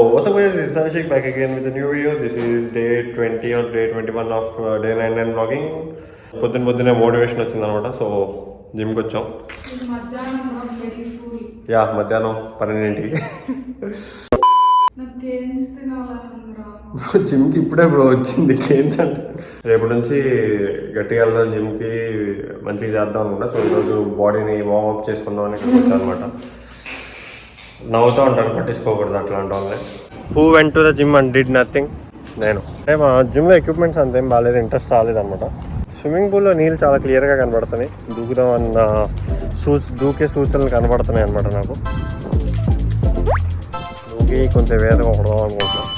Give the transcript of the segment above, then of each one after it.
What's up guys, it's Ashik back again with a new video. This is day 20 or day 21 of day 99 vlogging. పొద్దున్నే motivation వచ్చింది అనమాట. So జిమ్కి వచ్చాం. Yeah మధ్యాహ్నం 12ంటికి జిమ్కి ఇప్పుడే బ్రో వచ్చింది గేమ్స్ అంటే. రేపటి నుంచి గట్టిగా వెళ్దాం జిమ్కి, మంచిగా చేద్దాం అనుకుంటా. సో ఈరోజు బాడీని వార్మప్ చేసుకుందాం అని వచ్చాను అనమాట. నవ్వుతూ ఉంటారు, పట్టించుకోకూడదు అట్లాంటి వాళ్ళని. Who went to the gym and did nothing? నేను. మా జిమ్లో ఎక్విప్మెంట్స్ అంతేం బాగాలేదు, ఇంట్రెస్ట్ రాలేదన్నమాట. స్విమ్మింగ్ పూల్లో నీళ్ళు చాలా క్లియర్గా కనబడుతున్నాయి, దూకుదాం అన్న దూకే సూచనలు కనబడుతున్నాయి అనమాట నాకు. దూకి కొంచెం వేదగా కొడదాం అనుకుంటున్నాను.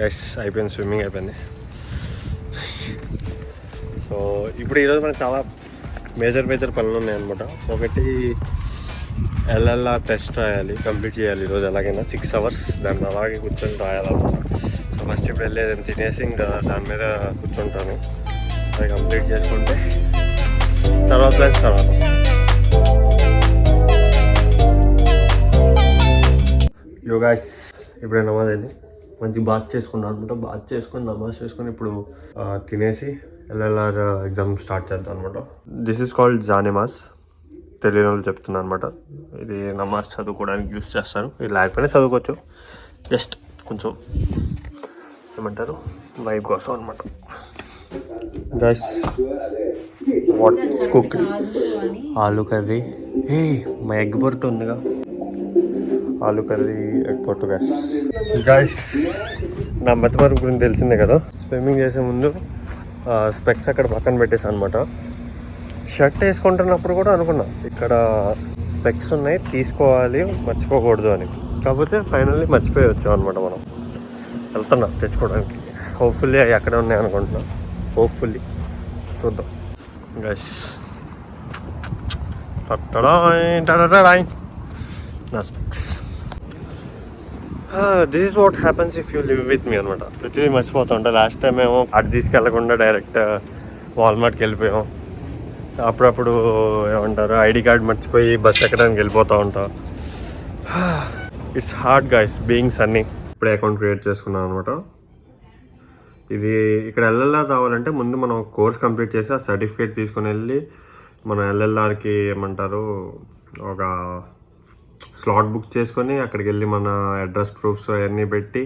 ఎస్ అయిపోయింది, స్విమ్మింగ్ అయిపోయింది. సో ఇప్పుడు ఈరోజు మనకు చాలా మేజర్ పనులు ఉన్నాయన్నమాట. ఒకటి ఎల్ఎల్ఆర్ టెస్ట్ రాయాలి, కంప్లీట్ చేయాలి ఈరోజు ఎలాగైనా 6 hours. దాన్ని అలాగే కూర్చొని రాయాలన్నమాట. సో ఫస్ట్ ఇప్పుడు వెళ్ళేది తినేసి ఇంకా దాని మీద కూర్చుంటాను. అది కంప్లీట్ చేసుకుంటే తర్వాత యోగాస్ ఇప్పుడే నమాజ్ అయింది, మంచి బాత్ చేసుకున్నాను అనమాట. బాత్ చేసుకొని నమాజ్ చేసుకొని ఇప్పుడు తినేసి ఎల్ఎల్ఆర్ ఎగ్జామ్ స్టార్ట్ చేద్దాం అనమాట. దిస్ ఈస్ కాల్డ్ జానెమాజ్, తెలియని వాళ్ళు చెప్తున్నాను అనమాట. ఇది నమాజ్ చదువుకోవడానికి యూస్ చేస్తారు. ఇది లేకపోయినా చదువుకోవచ్చు, జస్ట్ కొంచెం ఏమంటారు వైబ్ కోసం అనమాట. Guys what's cook aloo curry. మా ఎగ్ పొట్టు ఉందిగా, ఆలూ కర్రీ ఎగ్ పొట్టు. గైస్ నా మతిమరుపు గురించి తెలిసిందే కదా. స్విమ్మింగ్ చేసే ముందు స్పెక్స్ అక్కడ పక్కన పెట్టేసాను అనమాట. షర్ట్ వేసుకుంటున్నప్పుడు కూడా అనుకున్నా ఇక్కడ స్పెక్స్ ఉన్నాయి, తీసుకోవాలి, మర్చిపోకూడదు అని. కాకపోతే ఫైనల్లీ మర్చిపోయి వచ్చాం అనమాట. మనం వెళ్తున్నా తెచ్చుకోవడానికి. హోప్ఫుల్లీ అవి అక్కడే ఉన్నాయి అనుకుంటున్నా. హోప్ఫుల్లీ చూద్దాం. గైస్ నా specs. This is what happens if you live with me అనమాట. ప్రతిదీ మర్చిపోతూ ఉంటా. లాస్ట్ టైం ఏమో అటు తీసుకెళ్లకుండా డైరెక్ట్ వాల్మార్ట్కి వెళ్ళిపోయాం. అప్పుడప్పుడు ఏమంటారు ఐడి కార్డ్ మర్చిపోయి బస్ ఎక్కడానికి వెళ్ళిపోతూ ఉంటా. It's hard guys being Sunny. ఇప్పుడే అకౌంట్ క్రియేట్ చేసుకున్నాను అనమాట. ఇది ఇక్కడ ఎల్ఎల్ఆర్ రావాలంటే ముందు మనం కోర్స్ కంప్లీట్ చేసి ఆ సర్టిఫికేట్ తీసుకుని వెళ్ళి మన ఎల్ఎల్ఆర్కి ఏమంటారు ఒక స్లాట్ బుక్ చేసుకొని అక్కడికి వెళ్ళి మన అడ్రస్ ప్రూఫ్స్ అవన్నీ పెట్టి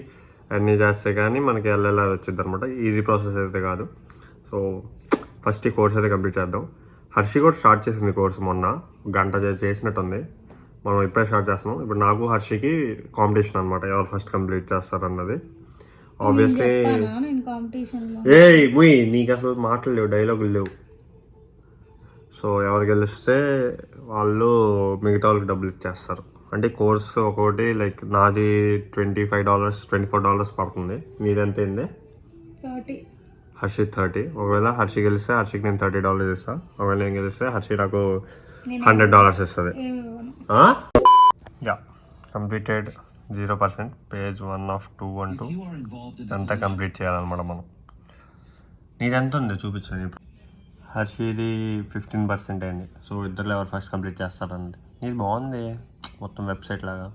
అన్నీ చేస్తే కానీ మనకి ఎల్ఎల్ఆర్ వచ్చింది అనమాట. ఈజీ ప్రాసెస్ అయితే కాదు. సో ఫస్ట్ ఈ కోర్స్ అయితే కంప్లీట్ చేద్దాం. హర్షి కూడా స్టార్ట్ చేసింది కోర్స్ మొన్న, గంట చేసినట్టుంది. మనం ఇప్పుడే స్టార్ట్ చేస్తున్నాం. ఇప్పుడు నాకు హర్షికి కాంపిటీషన్ అనమాట, ఎవరు ఫస్ట్ కంప్లీట్ చేస్తారన్నది. ఆబ్వియస్లీ ముయ్ నీకు అసలు మాటలు లేవు, డైలాగులు లేవు. సో ఎవరు గెలిస్తే వాళ్ళు మిగతా వాళ్ళకి డబ్బులు ఇచ్చేస్తారు. అంటే కోర్స్ ఒకటి లైక్ నాది $25 $24 పడుతుంది. నీదెంత అయింది? హర్షి 30. ఒకవేళ హర్షి గెలిస్తే హర్షికి నేను $30 ఇస్తాను. ఒకవేళ నేను గెలిస్తే హర్షి నాకు $100 ఇస్తుంది. యా కంప్లీటెడ్ 0%, పేజ్ 1 of 212 అంతా కంప్లీట్ చేయాలన్నమాట మనం. నీదెంత ఉంది చూపించండి. ఇప్పుడు హర్షిది 15% అయింది. సో ఇద్దరు ఎవరు ఫస్ట్ కంప్లీట్ చేస్తారండి. ఇది బాగుంది, మొత్తం వెబ్సైట్ లాగా.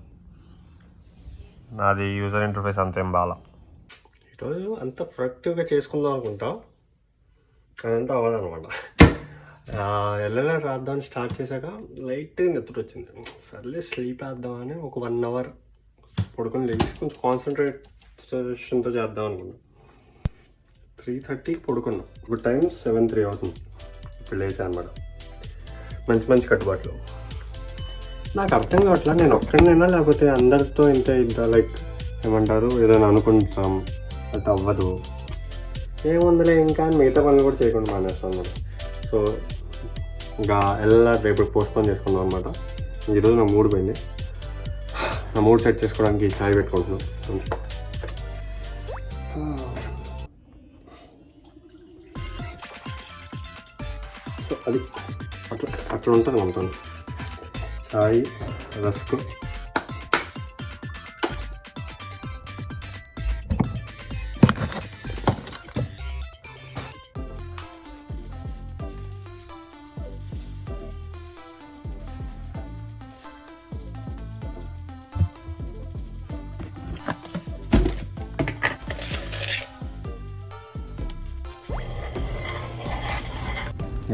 నాది యూజర్ ఇంటర్ఫేస్ అంతేం బాగా. ఈరోజు అంత ప్రొడక్టివ్గా చేసుకుందాం అనుకుంటా, అదంతా అవ్వదనమాట. ఎల్ఎల్ఆర్ రాద్దామని స్టార్ట్ చేశాక లైట్గా నిద్ర వచ్చింది. సర్లే స్లీప్ వేద్దామని ఒక 1 hour పడుకొని లేచి కొంచెం కాన్సన్ట్రేషన్తో చేద్దాం అనుకున్నా. 3:30 పడుకున్నా. ఇప్పుడు టైం 7:03 అవుతుంది. ఇప్పుడు లేచా అనమాట. మంచి కట్టుబాట్లు. నాకు అర్థం కావట్లా, నేను ఒక్కడినైనా లేకపోతే అందరితో ఇంత లైక్ ఏమంటారు ఏదైనా అనుకుంటాం, అది అవ్వదు, ఏముందిలే ఇంకా మిగతా పనులు కూడా చేయకుండా మానేస్తాం అనమాట. సో ఇంకా ఎల్ఎల్ఆర్ రేపు పోస్ట్పోన్ చేసుకున్నాం అనమాట. ఈరోజు నా మూడ్ పోయింది. నా మూడ్ సెట్ చేసుకోవడానికి చాయ్ పెట్టుకుంటున్నాను. సో అది అట్లా ఉంటుంది మనతో. చాయ్, రస్క్,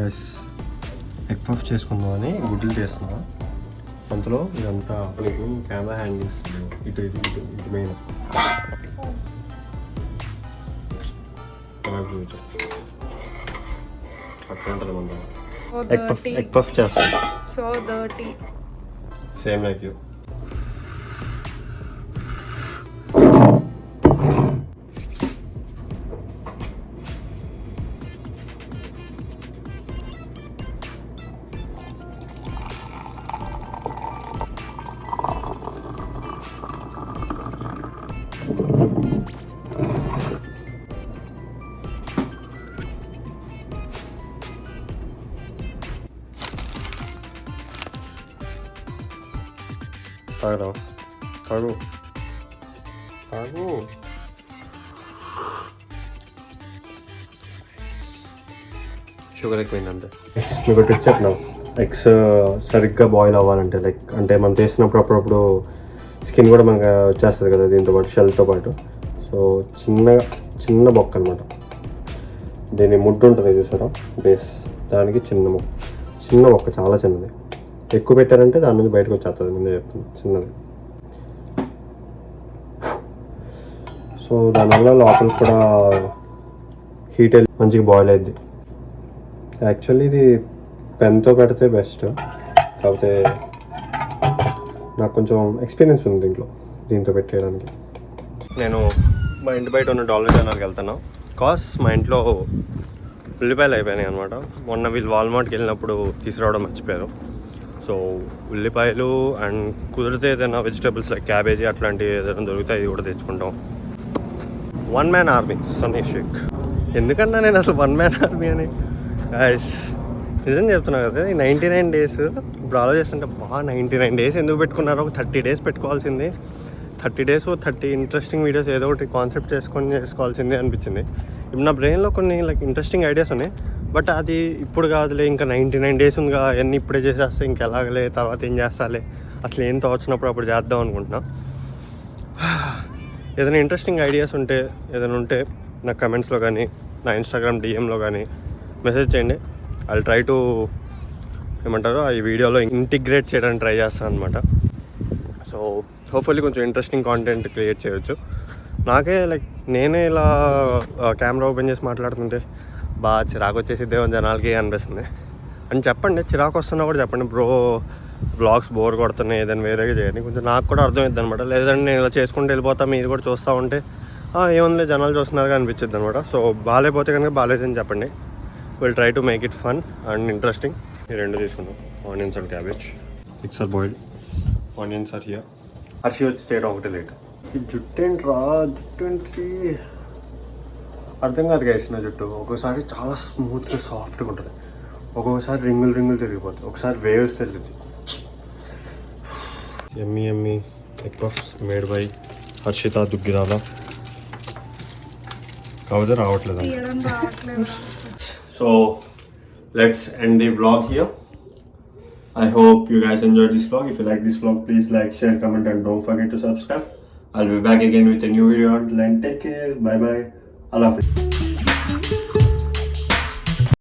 ఎస్ ఎగ్ పఫ్ చేసుకుందామని గుడ్లు చేస్తున్నా. అంతలో ఇదంతా నీకు కెమెరా హ్యాండిల్స్ ఇటు ఇటు ఇటు ఇటు మెయిన్ అట్లా ఉంటుంది మన ఎగ్ పఫ్ చేస్తాను. So dirty. Same like you. తాగరా తాగు తాగు. షుగర్ ఎక్కువైంది అంతే. మీకు ట్రిక్ చెప్పినాం. ఎగ్స్ సరిగ్గా బాయిల్ అవ్వాలంటే లైక్ అంటే మనం చేసినప్పుడు అప్పుడప్పుడు స్కిన్ కూడా మనకు వచ్చేస్తుంది కదా దీంతో పాటు షెల్తో పాటు. సో చిన్న బొక్క అనమాట. దీని ముడ్డు ఉంటుంది చూసారా బేస్, దానికి చిన్న బొక్క, చాలా చిన్నది. ఎక్కువ పెట్టారంటే దాని నుంచి బయటకు వచ్చేస్తుంది. ముందే చెప్తాను చిన్నది. సో దానివల్ల లోపల కూడా హీట్ వెళ్ళి మంచిగా బాయిల్ అయింది. యాక్చువల్లీ ఇది పెన్తో పెడితే బెస్ట్, కాకపోతే నాకు కొంచెం ఎక్స్పీరియన్స్ ఉంది దీంతో పెట్టేయడానికి. నేను మా ఇంటి బయట ఉన్న డాలర్ ఛానల్కి వెళ్తాను. మా ఇంట్లో ఉల్లిపాయలు అయిపోయినాయి అనమాట. మొన్న వీళ్ళు వాల్మార్ట్కి వెళ్ళినప్పుడు తీసుకురావడం మర్చిపోయారు. సో ఉల్లిపాయలు అండ్ కుదిరితే ఏదైనా వెజిటేబుల్స్ లైక్ క్యాబేజీ అట్లాంటివి ఏదైనా దొరుకుతాయి కూడా తెచ్చుకుంటాం. One man army Sunny Shaik. ఎందుకన్నా నేను అసలు వన్ మ్యాన్ ఆర్మీ అని నిజం చెప్తున్నా కదా. ఈ 99 days ఇప్పుడు ఆలోచిస్తుంటే 99 days ఎందుకు పెట్టుకున్నారో. ఒక 30 days పెట్టుకోవాల్సింది. 30 days 30 ఇంట్రెస్టింగ్ వీడియోస్ ఏదో ఒకటి కాన్సెప్ట్ చేసుకోవాల్సిందే అనిపించింది. ఇప్పుడు నా బ్రెయిన్లో కొన్ని లైక్ ఇంట్రెస్టింగ్ ఐడియాస్ ఉన్నాయి. బట్ అది ఇప్పుడు కాదులే, ఇంకా 99 days ఉందిగా, అవన్నీ ఇప్పుడే చేసేస్తే ఇంకెలాగలే, తర్వాత ఏం చేస్తాలే, అసలు ఏం తోచినప్పుడు అప్పుడు చేద్దాం అనుకుంటున్నా. ఏదైనా ఇంట్రెస్టింగ్ ఐడియాస్ ఉంటే ఏదైనా ఉంటే నా కమెంట్స్లో కానీ నా ఇన్స్టాగ్రామ్ డిఎంలో కానీ మెసేజ్ చేయండి. ఐల్ ట్రై టు ఏమంటారు ఈ వీడియోలో ఇంటిగ్రేట్ చేయడానికి ట్రై చేస్తాను అనమాట. సో హోప్ఫుల్లీ కొంచెం ఇంట్రెస్టింగ్ కాంటెంట్ క్రియేట్ చేయొచ్చు. నాకే లైక్ నేనే ఇలా కెమెరా ఓపెన్ చేసి మాట్లాడుతుంటే బాగా చిరాకు వచ్చేసిద్దేమో జనాలకి అనిపిస్తుంది. అని చెప్పండి, చిరాకు వస్తున్నా కూడా చెప్పండి, బ్రో వ్లాగ్స్ బోర్ కొడుతున్నాయి, ఏదైనా వేరేగా చేయండి, కొంచెం నాకు కూడా అర్థమవుతుంది అనమాట. లేదంటే నేను ఇలా చేసుకుంటూ వెళ్ళిపోతా, మీరు కూడా చూస్తూ ఉంటే ఏముందిలే జనాలు చూస్తున్నారుగా అనిపించింది అనమాట. సో బాగాలేకపోతే కనుక బాగాలేదని చెప్పండి. Will try to make it fun and interesting. ఈ రెండు తీసుకున్నాం, onions and cabbage. Eggs are boiled, onions are here. Harshi వచ్చి చేయడం ఒకటి లేట్. ఈ జుట్టు ఏంట్రా, జుట్టు ఏంటి అర్థం కాదు గైస్. నా జుట్టు ఒక్కోసారి చాలా స్మూత్గా సాఫ్ట్గా ఉంటుంది, ఒక్కొక్కసారి రింగులు తిరిగిపోతుంది, ఒకసారి వేవ్స్ తిరుగుతుంది. ఎమ్మి egg puffs made by Harshitha Duggirala. కాకపోతే రావట్లేదు. So let's end the vlog here. I hope you guys enjoyed this vlog. If you like this vlog, please like, share, comment and don't forget to subscribe. I'll be back again with a new video. Until then, take care. Bye bye. Allah Hafiz.